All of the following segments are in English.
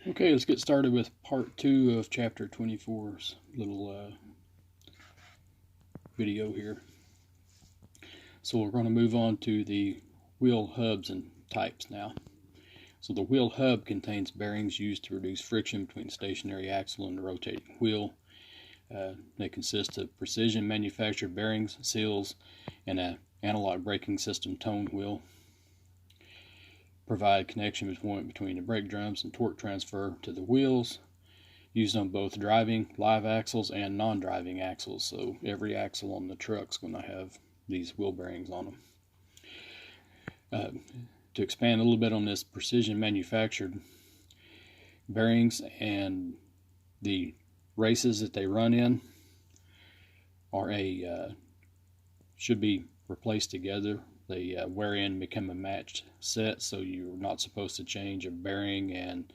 Okay, let's get started with part 2 of chapter 24's little video here. So we're going to move on to the wheel hubs and types now. So the wheel hub contains bearings used to reduce friction between the stationary axle and the rotating wheel. They consist of precision manufactured bearings, seals, and an analog braking system tone wheel. Provide connection point between the brake drums and torque transfer to the wheels, used on both driving live axles and non-driving axles. So every axle on the truck's going to have these wheel bearings on them. To expand a little bit on this precision manufactured bearings and the races that they run in are should be replaced together. They wear in, become a matched set, so you're not supposed to change a bearing and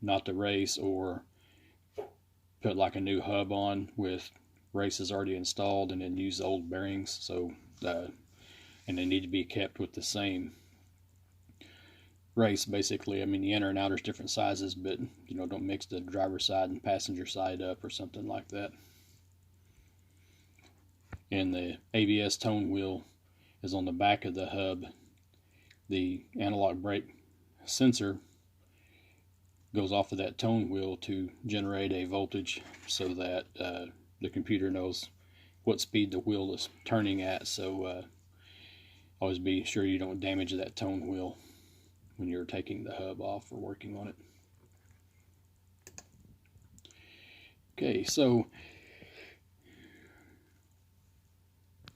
not the race, or put like a new hub on with races already installed and then use the old bearings. So and they need to be kept with the same race, basically. I mean, the inner and outer is different sizes, but don't mix the driver's side and passenger side up or something like that. And the ABS tone wheel is on the back of the hub. The analog brake sensor goes off of that tone wheel to generate a voltage so that the computer knows what speed the wheel is turning at. So always be sure you don't damage that tone wheel when you're taking the hub off or working on it. Okay, so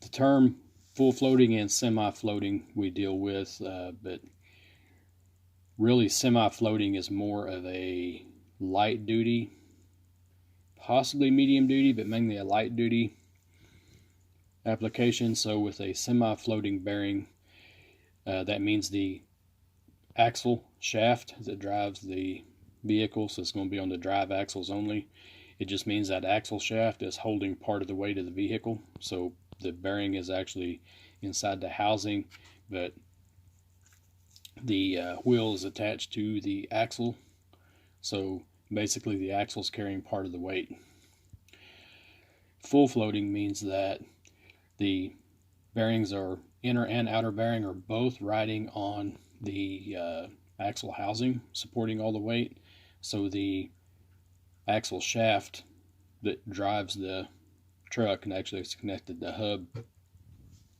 the term full floating and semi-floating we deal with, but really semi-floating is more of a light duty, possibly medium duty, but mainly a light duty application. So with a semi-floating bearing, that means the axle shaft that drives the vehicle, so it's going to be on the drive axles only. It just means that axle shaft is holding part of the weight of the vehicle. So the bearing is actually inside the housing, but the wheel is attached to the axle. So basically the axle is carrying part of the weight. Full floating means that the bearings are inner and outer bearing are both riding on the axle housing, supporting all the weight. So the axle shaft that drives the truck, and actually it's connected the hub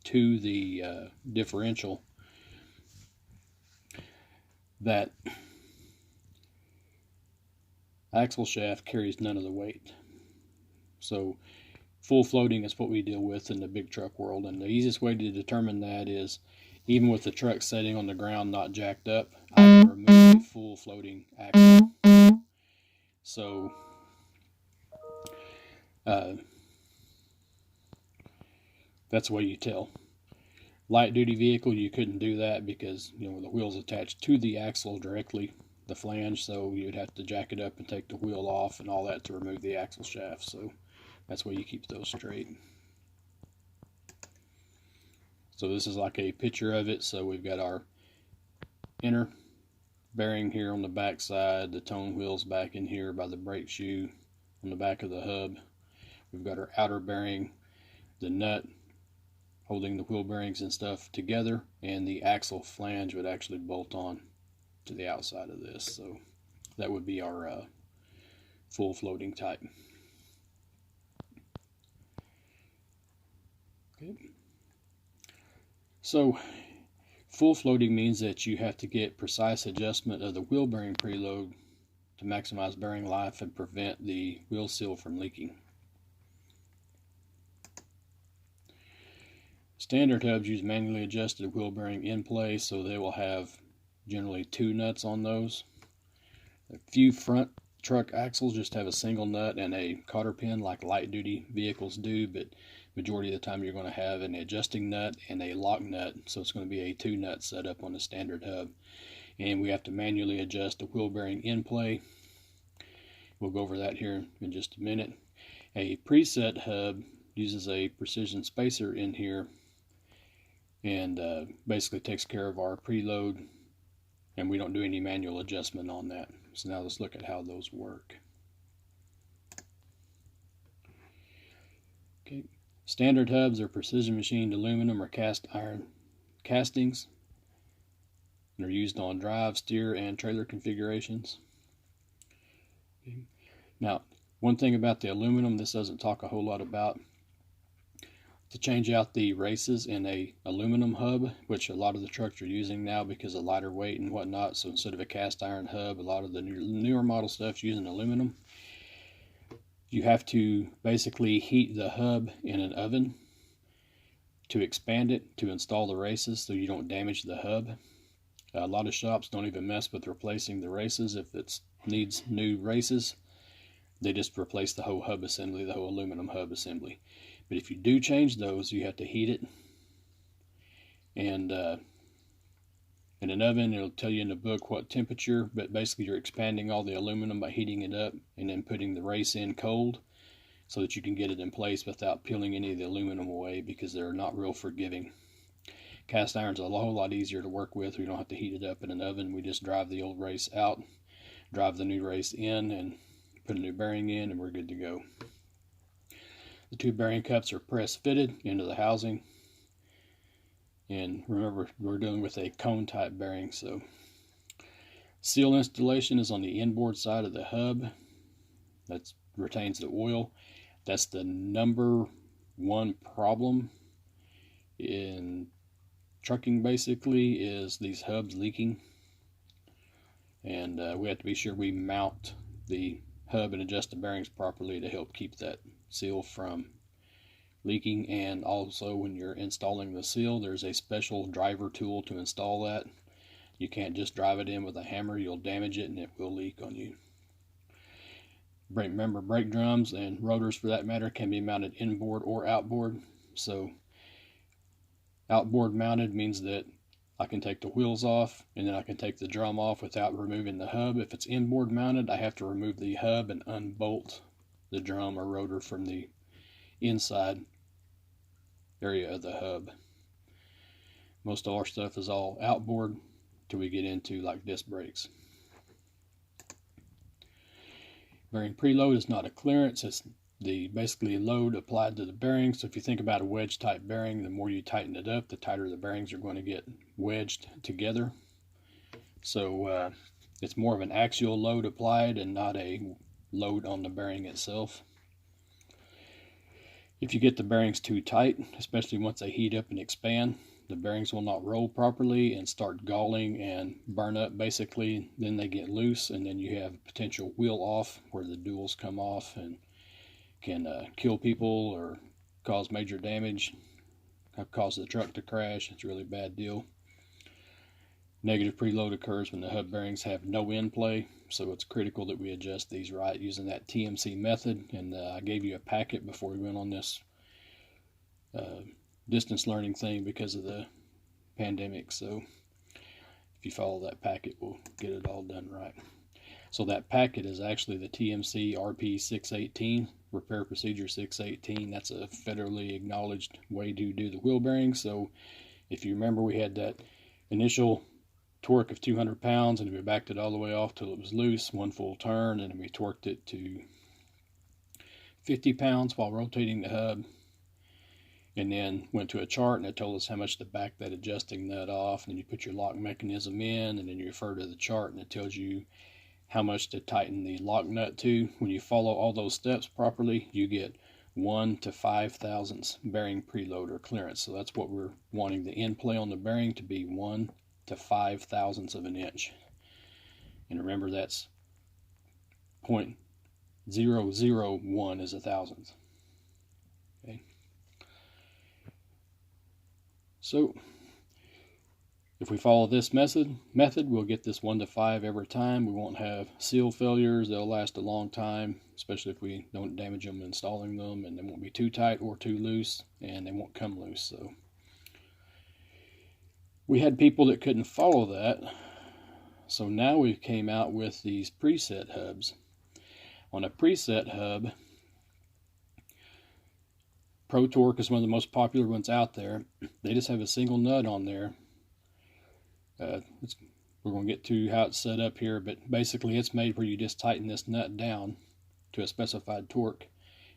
to the differential, that axle shaft carries none of the weight. So full floating is what we deal with in the big truck world, and the easiest way to determine that is, even with the truck sitting on the ground not jacked up, I can remove a full floating axle. So that's the way you tell. Light duty vehicle, you couldn't do that because the wheel's attached to the axle directly, the flange, so you'd have to jack it up and take the wheel off and all that to remove the axle shaft. So that's why you keep those straight. So this is like a picture of it. So we've got our inner bearing here on the back side, the tone wheels back in here by the brake shoe on the back of the hub. We've got our outer bearing, the nut holding the wheel bearings and stuff together, and the axle flange would actually bolt on to the outside of this. So that would be our full floating type. Okay. So full floating means that you have to get precise adjustment of the wheel bearing preload to maximize bearing life and prevent the wheel seal from leaking. Standard hubs use manually adjusted wheel bearing in place, so they will have generally 2 nuts on those. A few front truck axles just have a single nut and a cotter pin like light duty vehicles do, but majority of the time you're going to have an adjusting nut and a lock nut, so it's going to be a 2 nut setup on the standard hub. And we have to manually adjust the wheel bearing in play. We'll go over that here in just a minute. A preset hub uses a precision spacer in here and basically takes care of our preload and we don't do any manual adjustment on that. So now let's look at how those work. Okay. Standard hubs are precision machined aluminum or cast iron castings and are used on drive, steer, and trailer configurations. Okay. Now, one thing about the aluminum this doesn't talk a whole lot about. To change out the races in a aluminum hub, which a lot of the trucks are using now because of lighter weight and whatnot, so instead of a cast iron hub, a lot of the newer model stuff's using aluminum. You have to basically heat the hub in an oven to expand it to install the races so you don't damage the hub. A lot of shops don't even mess with replacing the races. If it needs new races, they just replace the whole hub assembly, the whole aluminum hub assembly. But if you do change those, you have to heat it. And in an oven, it'll tell you in the book what temperature, but basically you're expanding all the aluminum by heating it up and then putting the race in cold so that you can get it in place without peeling any of the aluminum away, because they're not real forgiving. Cast iron's a whole lot easier to work with. We don't have to heat it up in an oven. We just drive the old race out, drive the new race in, and put a new bearing in, and we're good to go. The two bearing cups are press fitted into the housing. And remember, we're dealing with a cone type bearing. So seal installation is on the inboard side of the hub. That retains the oil. That's the number one problem in trucking, basically, is these hubs leaking. And we have to be sure we mount the hub and adjust the bearings properly to help keep that seal from leaking. And also, when you're installing the seal, there's a special driver tool to install that. You can't just drive it in with a hammer. You'll damage it and it will leak on you. Remember, brake drums and rotors, for that matter, can be mounted inboard or outboard. So outboard mounted means that I can take the wheels off and then I can take the drum off without removing the hub. If it's inboard mounted, I have to remove the hub and unbolt the drum or rotor from the inside area of the hub. Most of our stuff is all outboard till we get into like disc brakes. Bearing preload is not a clearance. It's the basically load applied to the bearing. So if you think about a wedge type bearing, the more you tighten it up, the tighter the bearings are going to get wedged together. So it's more of an axial load applied and not a load on the bearing itself. If you get the bearings too tight, especially once they heat up and expand, the bearings will not roll properly and start galling and burn up basically. Then they get loose, and then you have potential wheel off where the duals come off and can kill people or cause major damage, cause the truck to crash. It's a really bad deal. Negative preload occurs when the hub bearings have no end play, so it's critical that we adjust these right using that TMC method. And I gave you a packet before we went on this distance learning thing because of the pandemic, so if you follow that packet, we'll get it all done right. So that packet is actually the TMC RP 618, Repair Procedure 618. That's a federally acknowledged way to do the wheel bearings. So if you remember, we had that initial torque of 200 pounds and we backed it all the way off till it was loose, one full turn, and we torqued it to 50 pounds while rotating the hub, and then went to a chart and it told us how much to back that adjusting nut off. And then you put your lock mechanism in, and then you refer to the chart and it tells you how much to tighten the lock nut to. When you follow all those steps properly, you get 1 to 5 thousandths bearing preload or clearance. So that's what we're wanting the end play on the bearing to be, 1 to 5 thousandths of an inch. And remember, that's 0.001 is a thousandth. Okay. So if we follow this method, we'll get this 1 to 5 every time. We won't have seal failures. They'll last a long time, especially if we don't damage them installing them, and they won't be too tight or too loose, and they won't come loose. So we had people that couldn't follow that, so now we came out with these preset hubs. On a preset hub, Pro Torque is one of the most popular ones out there. They just have a single nut on there. It's we're going to get to how it's set up here, but basically it's made where you just tighten this nut down to a specified torque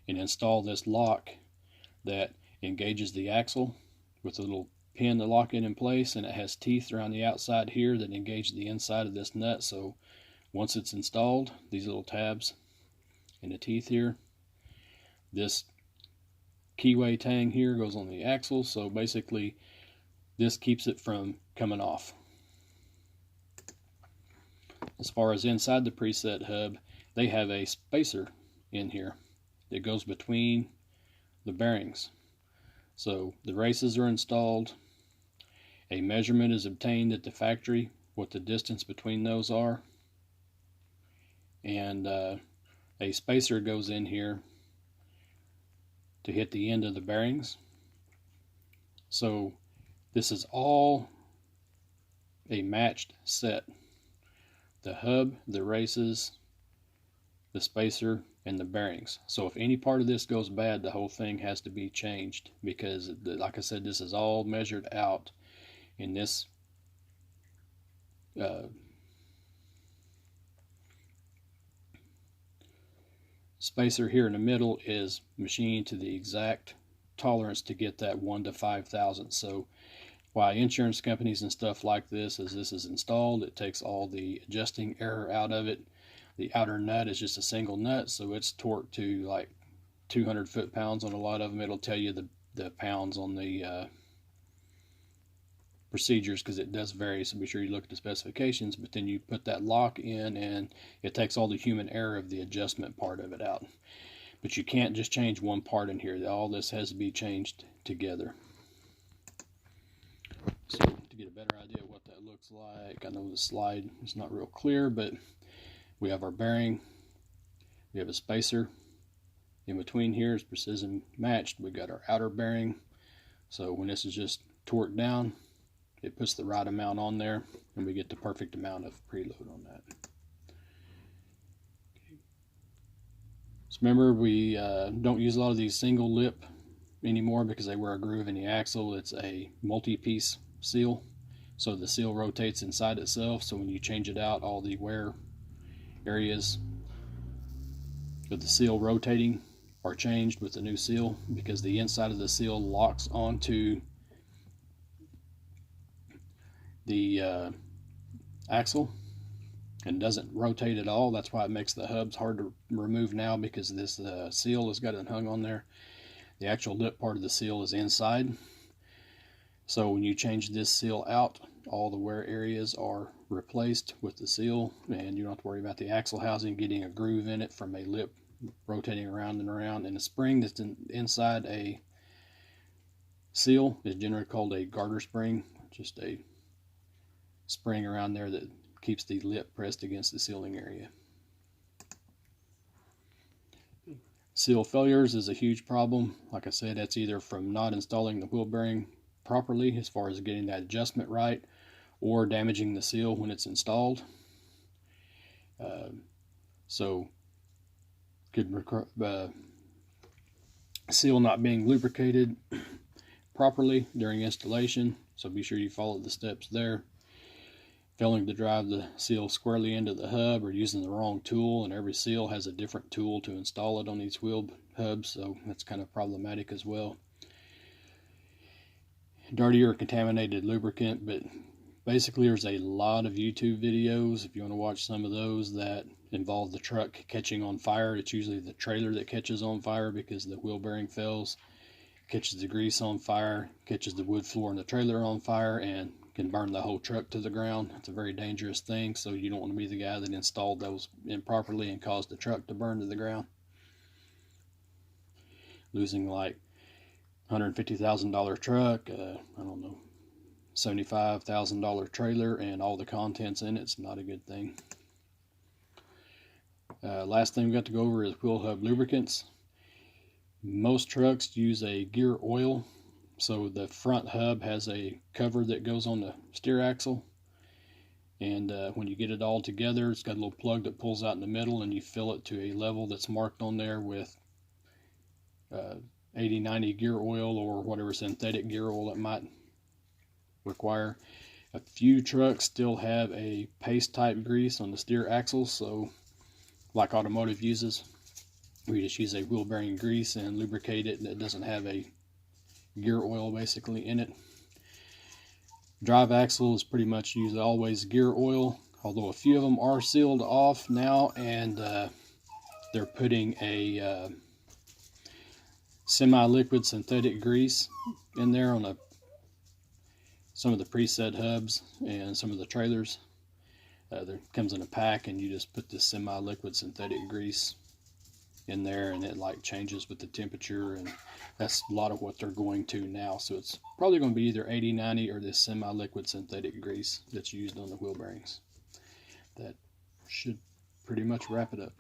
and install this lock that engages the axle with a little pin to lock it in place, and it has teeth around the outside here that engage the inside of this nut. So once it's installed, these little tabs and the teeth here, this keyway tang here goes on the axle, so basically this keeps it from coming off. As far as inside the preset hub, they have a spacer in here that goes between the bearings. So the races are installed, a measurement is obtained at the factory what the distance between those are, and a spacer goes in here to hit the end of the bearings. So this is all a matched set: the hub, the races, the spacer, and the bearings. So if any part of this goes bad, the whole thing has to be changed, because like I said, this is all measured out in this spacer here in the middle is machined to the exact tolerance to get that 1 to 5,000. So why insurance companies and stuff like this, as this is installed, it takes all the adjusting error out of it. The outer nut is just a single nut, so it's torqued to like 200 foot-pounds on a lot of them. It'll tell you the pounds on the procedures, because it does vary, so be sure you look at the specifications. But then you put that lock in and it takes all the human error of the adjustment part of it out. But you can't just change one part in here. All this has to be changed together. So to get a better idea of what that looks like, I know the slide is not real clear, but we have our bearing, we have a spacer. In between here is precision matched. We got our outer bearing. So when this is just torqued down, it puts the right amount on there, and we get the perfect amount of preload on that. Okay. So remember, we don't use a lot of these single lip anymore because they wear a groove in the axle. It's a multi-piece seal, so the seal rotates inside itself. So when you change it out, all the wear areas with the seal rotating are changed with the new seal, because the inside of the seal locks onto the axle and doesn't rotate at all. That's why it makes the hubs hard to remove now, because this seal has got it hung on there. The actual lip part of the seal is inside. So when you change this seal out, all the wear areas are replaced with the seal, and you don't have to worry about the axle housing getting a groove in it from a lip rotating around and around. And the spring that's inside a seal is generally called a garter spring, just a spring around there that keeps the lip pressed against the sealing area. Seal failures is a huge problem. Like I said, that's either from not installing the wheel bearing properly as far as getting that adjustment right, or damaging the seal when it's installed. So could seal not being lubricated properly during installation, so be sure you follow the steps there. Failing to drive the seal squarely into the hub, or using the wrong tool, and every seal has a different tool to install it on these wheel hubs, so that's kind of problematic as well. Dirty or contaminated lubricant, but basically there's a lot of YouTube videos, if you want to watch some of those, that involve the truck catching on fire. It's usually the trailer that catches on fire because the wheel bearing fails, catches the grease on fire, catches the wood floor in the trailer on fire, and can burn the whole truck to the ground. It's a very dangerous thing, so you don't want to be the guy that installed those improperly and caused the truck to burn to the ground. Losing like $150,000 truck, I don't know, $75,000 trailer, and all the contents in it's not a good thing. Last thing we got to go over is wheel hub lubricants. Most trucks use a gear oil. So the front hub has a cover that goes on the steer axle, and when you get it all together, it's got a little plug that pulls out in the middle, and you fill it to a level that's marked on there with 80-90 gear oil, or whatever synthetic gear oil it might require. A few trucks still have a paste type grease on the steer axles, so like automotive uses, we just use a wheel bearing grease and lubricate it, and it doesn't have a gear oil basically in it. Drive axle is pretty much used always gear oil, although a few of them are sealed off now, and they're putting a semi-liquid synthetic grease in there on some of the preset hubs and some of the trailers. There comes in a pack, and you just put this semi-liquid synthetic grease in there, and it like changes with the temperature, and that's a lot of what they're going to now. So it's probably going to be either 80-90 or this semi-liquid synthetic grease that's used on the wheel bearings. That should pretty much wrap it up.